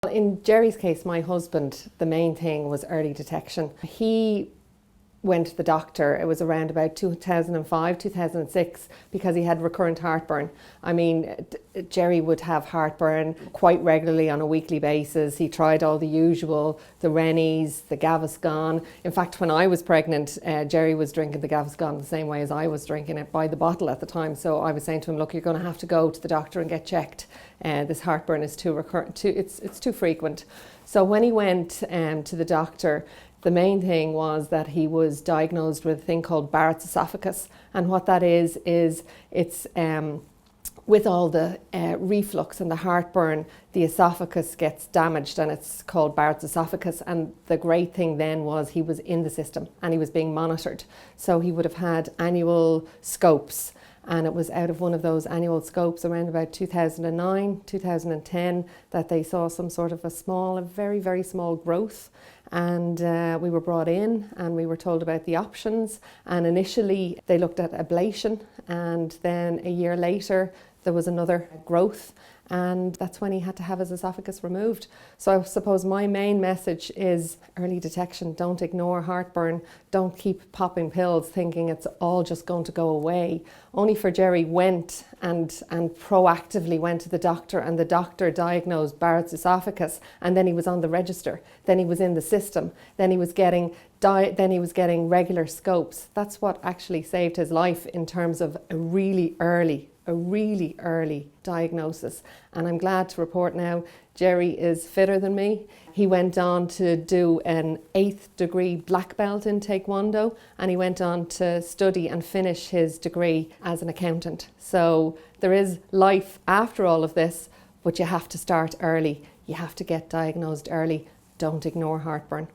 In Jerry's case, my husband, the main thing was early detection. He went to the doctor, it was around about 2005, 2006, because he had recurrent heartburn. I mean, Jerry would have heartburn quite regularly on a weekly basis. He tried all the usual, the Rennies, the Gaviscon. In fact, when I was pregnant, Jerry was drinking the Gaviscon the same way as I was drinking it, by the bottle at the time. So I was saying to him, look, you're going to have to go to the doctor and get checked. This heartburn is too recurrent, it's too frequent. So when he went to the doctor, the main thing was that he was diagnosed with a thing called Barrett's esophagus. And what that is it's with all the reflux and the heartburn, the esophagus gets damaged and it's called Barrett's esophagus. And the great thing then was he was in the system and he was being monitored. So he would have had annual scopes. And it was out of one of those annual scopes around about 2009, 2010 that they saw some sort of a very, very small growth. And we were brought in and we were told about the options. And initially they looked at ablation, and then a year later there was another growth. And that's when he had to have his esophagus removed. So I suppose my main message is early detection. Don't ignore heartburn. Don't keep popping pills thinking it's all just going to go away. Only for Jerry went and proactively went to the doctor, and the doctor diagnosed Barrett's esophagus, and then he was on the register. Then he was in the system. Then he was getting regular scopes. That's what actually saved his life in terms of a really early diagnosis. And I'm glad to report now Jerry is fitter than me. He went on to do an 8th degree black belt in Taekwondo, and he went on to study and finish his degree as an accountant. So there is life after all of this, but you have to start early. You have to get diagnosed early. Don't ignore heartburn.